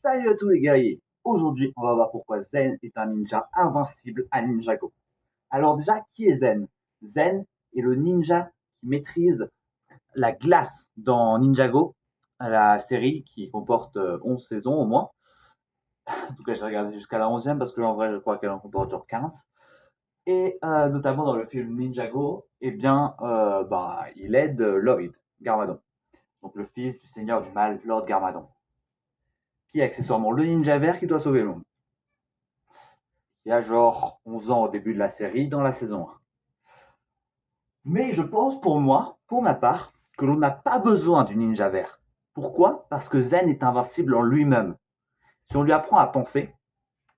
Salut à tous les guerriers. Aujourd'hui, on va voir pourquoi Zen est un ninja invincible à Ninjago. Alors déjà, qui est Zen? Zen est le ninja qui maîtrise la glace dans Ninjago, la série qui comporte 11 saisons au moins. En tout cas, j'ai regardé jusqu'à la 11e parce que en vrai, je crois qu'elle en comporte genre 15. Et notamment dans le film Ninjago, il aide Lloyd Garmadon, donc le fils du seigneur du mal, Lord Garmadon, qui est accessoirement le ninja vert qui doit sauver le monde. Il y a genre 11 ans au début de la série, dans la saison 1. Mais je pense pour ma part, que l'on n'a pas besoin du ninja vert. Pourquoi? Parce que Zen est invincible en lui-même. Si on lui apprend à penser,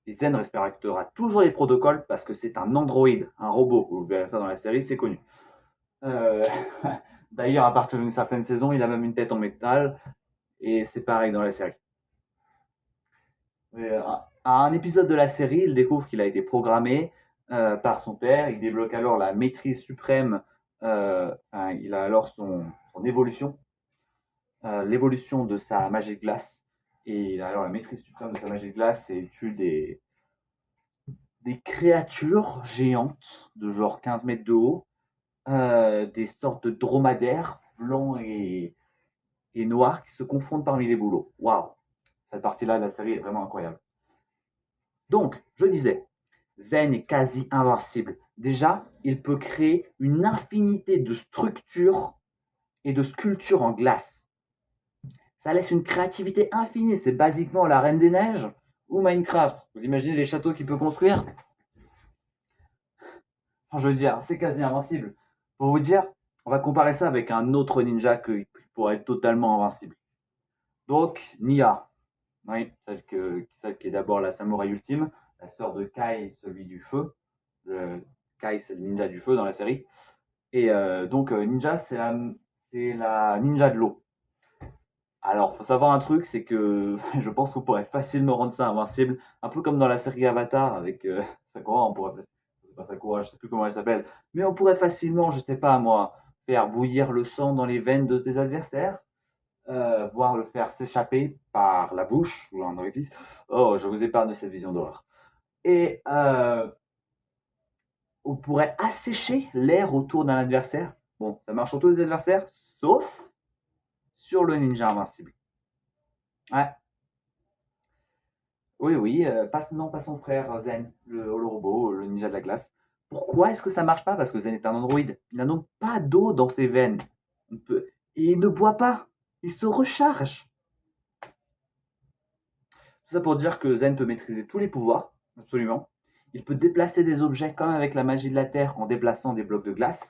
et Zen respectera toujours les protocoles parce que c'est un androïde, un robot. Vous verrez ça dans la série, c'est connu. Euh, D'ailleurs, à partir d'une certaine saison, il a même une tête en métal, et c'est pareil dans la série. À un épisode de la série, il découvre qu'il a été programmé par son père. Il débloque alors la maîtrise suprême. Il a alors son évolution, l'évolution de sa magie de glace. Et il a alors la maîtrise suprême de sa magie de glace et il tue des créatures géantes de genre 15 mètres de haut, des sortes de dromadaires blancs et noirs qui se confondent parmi les bouleaux. Waouh! Cette partie-là de la série est vraiment incroyable. Donc, je disais, Zen est quasi invincible. Déjà, il peut créer une infinité de structures et de sculptures en glace. Ça laisse une créativité infinie. C'est basiquement la Reine des Neiges ou Minecraft. Vous imaginez les châteaux qu'il peut construire? Enfin, je veux dire, c'est quasi invincible. Pour vous dire, on va comparer ça avec un autre ninja qui pourrait être totalement invincible. Donc, Nia. Oui, celle qui est d'abord la samouraï ultime, la sœur de Kai, celui du feu. Kai, c'est le ninja du feu dans la série. Et Ninja, c'est la ninja de l'eau. Alors, faut savoir un truc, c'est que je pense qu'on pourrait facilement rendre ça invincible, un peu comme dans la série Avatar avec Sakura, c'est pas Sakura, je sais plus comment elle s'appelle, mais on pourrait facilement, je sais pas moi, faire bouillir le sang dans les veines de ses adversaires, voire le faire s'échapper par la bouche ou un orifice. Oh, je vous épargne cette vision d'horreur. Et on pourrait assécher l'air autour d'un adversaire. Bon, ça marche sur tous les adversaires, sauf sur le ninja invincible. Ouais, oui, oui, non, pas son frère Zen, le robot, le ninja de la glace. Pourquoi est-ce que ça marche pas? Parce que Zen est un androïde. Il n'a donc pas d'eau dans ses veines. Et il ne boit pas. Il se recharge. Tout ça pour dire que Zen peut maîtriser tous les pouvoirs, absolument. Il peut déplacer des objets comme avec la magie de la Terre en déplaçant des blocs de glace.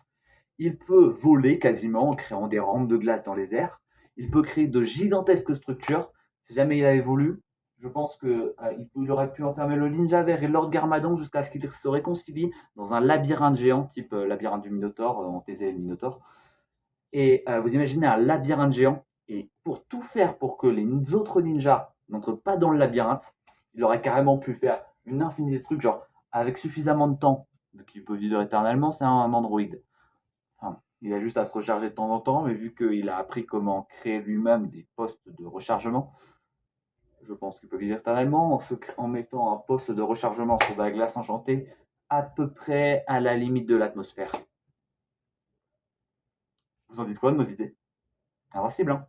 Il peut voler quasiment en créant des rampes de glace dans les airs. Il peut créer de gigantesques structures. Si jamais il avait voulu, je pense qu'il aurait pu enfermer le ninja vert et Lord Garmadon jusqu'à ce qu'ils se réconcilient dans un labyrinthe géant, type labyrinthe du Minotaure, dans Thésée et le Minotaure. Et vous imaginez un labyrinthe géant, et pour tout faire pour que les autres ninjas n'entrent pas dans le labyrinthe, il aurait carrément pu faire une infinité de trucs, genre avec suffisamment de temps, qu'il peut vivre éternellement, c'est un androïde. Enfin, il a juste à se recharger de temps en temps, mais vu qu'il a appris comment créer lui-même des postes de rechargement, je pense qu'il peut vivre éternellement en mettant un poste de rechargement sur de la glace enchantée à peu près à la limite de l'atmosphère. Vous en dites quoi de nos idées? Invincible, hein?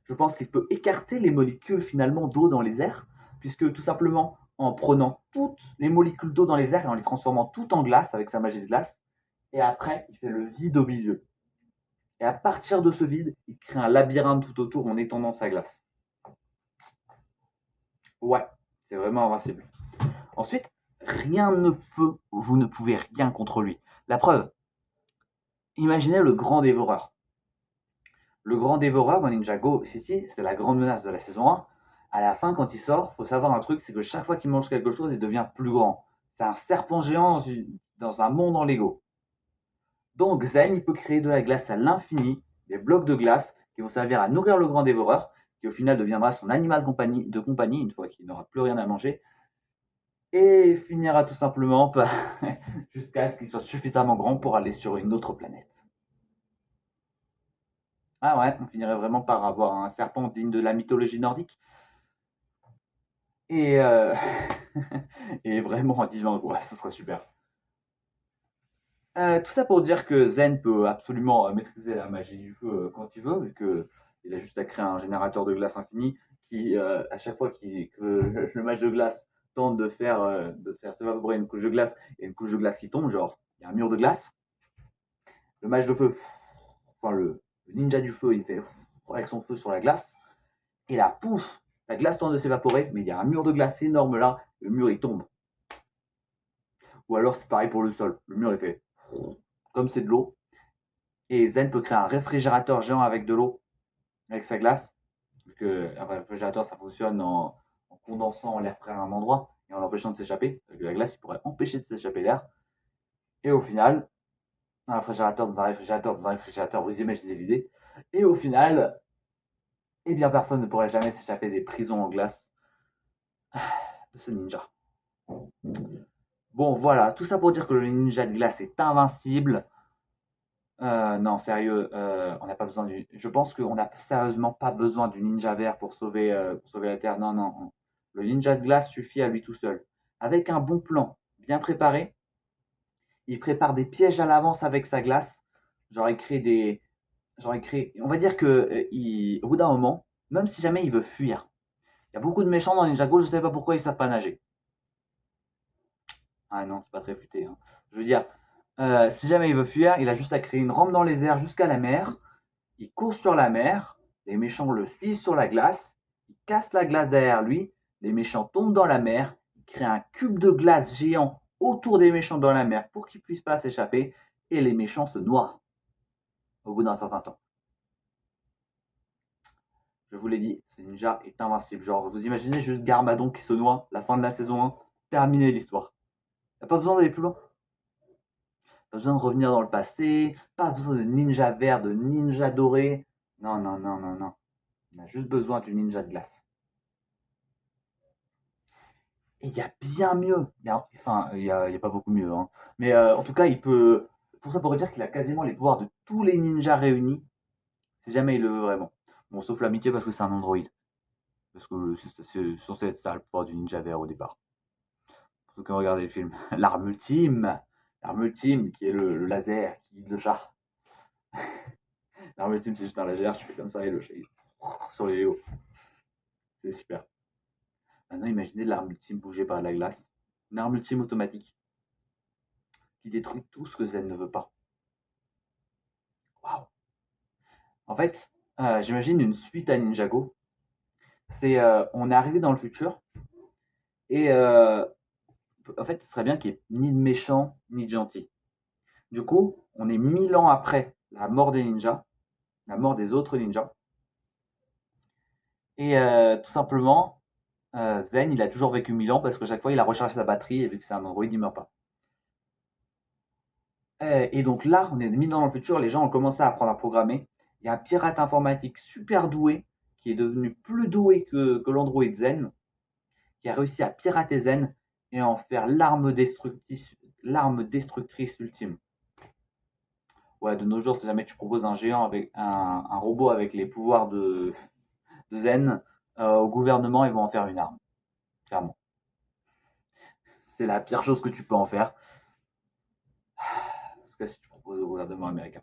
Je pense qu'il peut écarter les molécules finalement d'eau dans les airs, puisque tout simplement en prenant toutes les molécules d'eau dans les airs et en les transformant toutes en glace avec sa magie de glace, et après il fait le vide au milieu. Et à partir de ce vide, il crée un labyrinthe tout autour en étendant sa glace. Ouais, c'est vraiment invincible. Ensuite, vous ne pouvez rien contre lui. La preuve, imaginez le grand dévoreur. Le grand dévoreur dans Ninjago City, c'est la grande menace de la saison 1. À la fin, quand il sort, il faut savoir un truc, c'est que chaque fois qu'il mange quelque chose, il devient plus grand. C'est un serpent géant dans un monde en Lego. Donc Zen, il peut créer de la glace à l'infini, des blocs de glace qui vont servir à nourrir le grand dévoreur, qui au final deviendra son animal de compagnie une fois qu'il n'aura plus rien à manger, et finira tout simplement jusqu'à ce qu'il soit suffisamment grand pour aller sur une autre planète. Ah ouais, on finirait vraiment par avoir un serpent digne de la mythologie nordique. Et, et vraiment, à 10 ans, ouais, ce serait super. Tout ça pour dire que Zen peut absolument maîtriser la magie du feu quand il veut, vu que il a juste à créer un générateur de glace infini qui, à chaque fois que le match de glace tente de faire s'évaporer une couche de glace et une couche de glace qui tombe, genre il y a un mur de glace, le mage de feu, enfin le ninja du feu, il fait avec son feu sur la glace, et là, pouf, la glace tente de s'évaporer, mais il y a un mur de glace énorme là, le mur il tombe. Ou alors c'est pareil pour le sol, le mur il fait comme c'est de l'eau, et Zen peut créer un réfrigérateur géant avec de l'eau, avec sa glace, vu que un réfrigérateur ça fonctionne en condensant l'air frais à un endroit et en l'empêchant de s'échapper. Avec la glace, il pourrait empêcher de s'échapper l'air. Et au final, un réfrigérateur dans un réfrigérateur dans un réfrigérateur, vous imaginez l'idée. Et au final, eh bien personne ne pourrait jamais s'échapper des prisons en glace de ce ninja. Bon voilà, tout ça pour dire que le ninja de glace est invincible. Non, sérieux, on n'a pas besoin du. Je pense qu'on n'a sérieusement pas besoin du ninja vert pour sauver la Terre. Non, non. Le ninja de glace suffit à lui tout seul. Avec un bon plan bien préparé, il prépare des pièges à l'avance avec sa glace. J'aurais créé des. J'aurais créé. On va dire que au bout d'un moment, même si jamais il veut fuir, il y a beaucoup de méchants dans Ninjago, je ne sais pas pourquoi ils savent pas nager. Ah non, c'est pas très futé, hein. Je veux dire, si jamais il veut fuir, il a juste à créer une rampe dans les airs jusqu'à la mer. Il court sur la mer, les méchants le suivent sur la glace, il casse la glace derrière lui, les méchants tombent dans la mer, il crée un cube de glace géant autour des méchants dans la mer pour qu'ils ne puissent pas s'échapper, et les méchants se noient au bout d'un certain temps. Je vous l'ai dit, ce ninja est invincible. Genre, vous imaginez juste Garmadon qui se noie, la fin de la saison 1, terminer l'histoire. Il n'y a pas besoin d'aller plus loin. Pas besoin de revenir dans le passé, pas besoin de ninja vert, de ninja doré. Non, non, non, non, non. On a juste besoin du ninja de glace. Et il y a bien mieux. Enfin, il y a pas beaucoup mieux, hein. Mais en tout cas, il peut. Pour ça, on pourrait dire qu'il a quasiment les pouvoirs de tous les ninjas réunis, si jamais il le veut vraiment. Bon, sauf l'amitié parce que c'est un androïde. Parce que c'est censé être ça le pouvoir du ninja vert au départ. Pour ceux qui ont regardé le film. L'arme ultime. L'arme ultime qui est le laser qui guide le chat. L'arme ultime, c'est juste un laser, tu fais comme ça et le chat il... sur les hauts. C'est super. Maintenant, imaginez l'arme ultime bougée par la glace. Une arme ultime automatique qui détruit tout ce que Zen ne veut pas. Waouh! En fait, j'imagine une suite à Ninjago. C'est, on est arrivé dans le futur et en fait, ce serait bien qu'il n'y ait ni de méchants ni de gentils. Du coup, on est 1000 ans après la mort des ninjas, la mort des autres ninjas, et tout simplement, Zen, il a toujours vécu 1000 ans parce que chaque fois, il a rechargé sa batterie et vu que c'est un android, il meurt pas. Et donc là, on est 1000 ans dans le futur, les gens ont commencé à apprendre à programmer. Il y a un pirate informatique super doué qui est devenu plus doué que l'android Zen, qui a réussi à pirater Zen et en faire l'arme destructrice ultime. Ouais, de nos jours, si jamais tu proposes un géant avec un robot avec les pouvoirs de Zen, au gouvernement, ils vont en faire une arme, clairement. C'est la pire chose que tu peux en faire, en tout cas si tu proposes au gouvernement américain.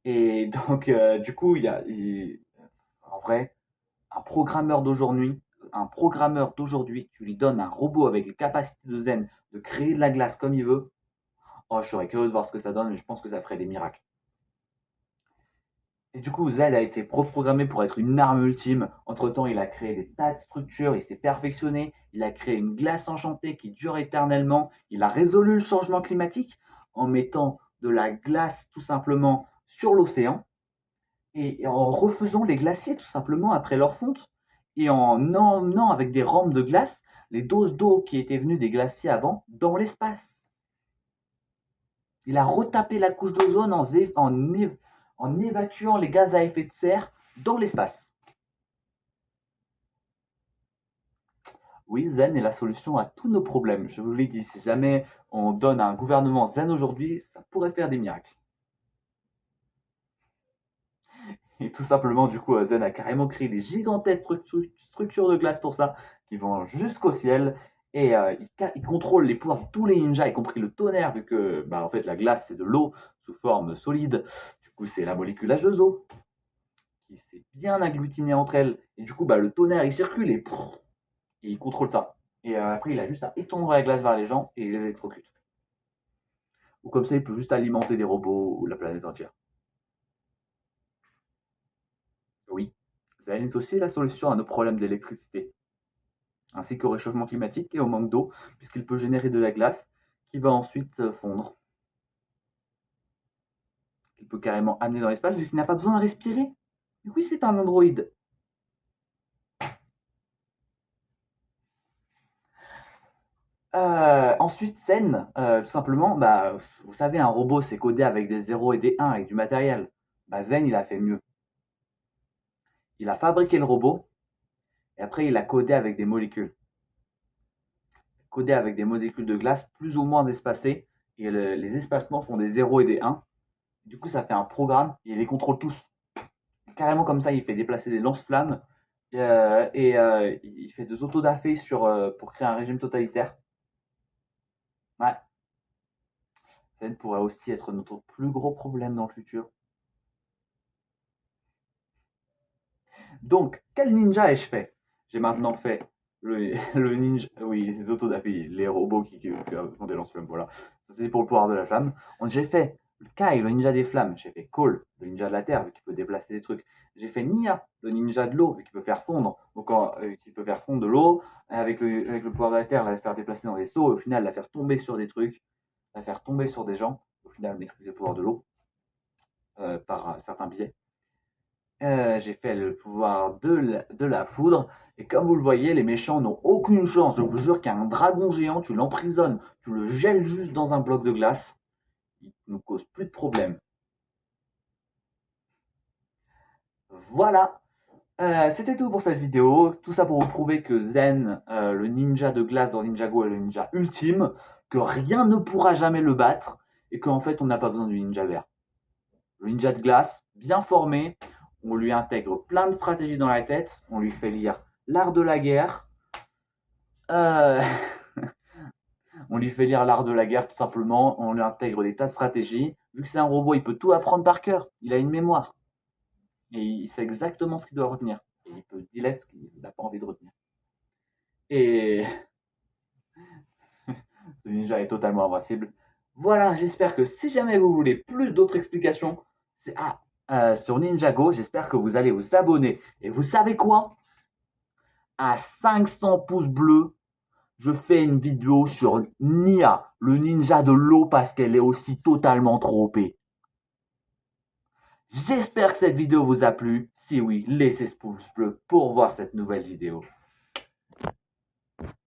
Et donc, du coup, en vrai, un programmeur d'aujourd'hui, tu lui donnes un robot avec les capacités de Zen de créer de la glace comme il veut. Oh, je serais curieux de voir ce que ça donne, mais je pense que ça ferait des miracles. Et du coup, Zen a été reprogrammé pour être une arme ultime. Entre-temps, il a créé des tas de structures, il s'est perfectionné, il a créé une glace enchantée qui dure éternellement, il a résolu le changement climatique en mettant de la glace tout simplement sur l'océan et en refaisant les glaciers tout simplement après leur fonte et en emmenant avec des rampes de glace les doses d'eau qui étaient venues des glaciers avant dans l'espace. Il a retapé la couche d'ozone en évacuant les gaz à effet de serre dans l'espace. Oui, Zen est la solution à tous nos problèmes. Je vous l'ai dit, si jamais on donne à un gouvernement Zen aujourd'hui, ça pourrait faire des miracles. Et tout simplement, du coup, Zen a carrément créé des gigantesques structures de glace pour ça, qui vont jusqu'au ciel. Et il contrôle les pouvoirs de tous les ninjas, y compris le tonnerre, vu que bah, en fait, la glace, c'est de l'eau sous forme solide. Du coup, c'est la molécule H2O qui s'est bien agglutinée entre elles. Et du coup, bah, le tonnerre, il circule et il contrôle ça. Et après, il a juste à étendre la glace vers les gens et il les électrocute. Ou comme ça, il peut juste alimenter des robots ou la planète entière. Oui, Zen est aussi la solution à nos problèmes d'électricité, ainsi qu'au réchauffement climatique et au manque d'eau, puisqu'il peut générer de la glace qui va ensuite fondre. Il peut carrément amener dans l'espace vu qu'il n'a pas besoin de respirer. Et oui, c'est un androïde. Ensuite, Zen, tout simplement, bah, vous savez, un robot, c'est codé avec des 0 et des 1 avec du matériel. Bah, Zen, il a fait mieux. Il a fabriqué le robot, et après, il a codé avec des molécules. Codé avec des molécules de glace plus ou moins espacées, et les espacements font des 0 et des 1. Du coup, ça fait un programme, et il les contrôle tous. Carrément comme ça, il fait déplacer des lance-flammes, il fait des autodafés pour créer un régime totalitaire. Ouais, ça pourrait aussi être notre plus gros problème dans le futur. Donc, quel ninja ai-je fait? J'ai maintenant fait le ninja, oui, les autodafés, les robots qui font des lance-flammes, voilà. Ça, c'est pour le pouvoir de la flamme. J'ai fait Kai, le ninja des flammes. J'ai fait Cole, le ninja de la terre, qui peut déplacer des trucs. J'ai fait Nia, le ninja de l'eau, qui peut faire fondre. Donc, qui peut faire fondre de l'eau avec le pouvoir de la terre, la faire déplacer dans des seaux, et au final, la faire tomber sur des trucs, la faire tomber sur des gens. Au final, maîtriser le pouvoir de l'eau par certains biais. J'ai fait le pouvoir de la foudre. Et comme vous le voyez, les méchants n'ont aucune chance. Je vous jure qu'il y a un dragon géant, tu l'emprisonnes, tu le gèles juste dans un bloc de glace. Il ne nous cause plus de problème. Voilà. C'était tout pour cette vidéo. Tout ça pour vous prouver que Zen, le ninja de glace dans Ninjago, est le ninja ultime. Que rien ne pourra jamais le battre. Et qu'en fait, on n'a pas besoin du ninja vert. Le ninja de glace, bien formé, on lui intègre plein de stratégies dans la tête, on lui fait lire l'art de la guerre, euh, on lui fait lire l'art de la guerre tout simplement, on lui intègre des tas de stratégies. Vu que c'est un robot, il peut tout apprendre par cœur, il a une mémoire, et il sait exactement ce qu'il doit retenir, et il peut delete ce qu'il n'a pas envie de retenir. Et ce ninja est totalement invincible. Voilà, j'espère que si jamais vous voulez plus d'autres explications, sur Ninjago, j'espère que vous allez vous abonner. Et vous savez quoi? À 500 pouces bleus, je fais une vidéo sur Nia, le ninja de l'eau, parce qu'elle est aussi totalement trop OP. J'espère que cette vidéo vous a plu. Si oui, laissez ce pouce bleu pour voir cette nouvelle vidéo.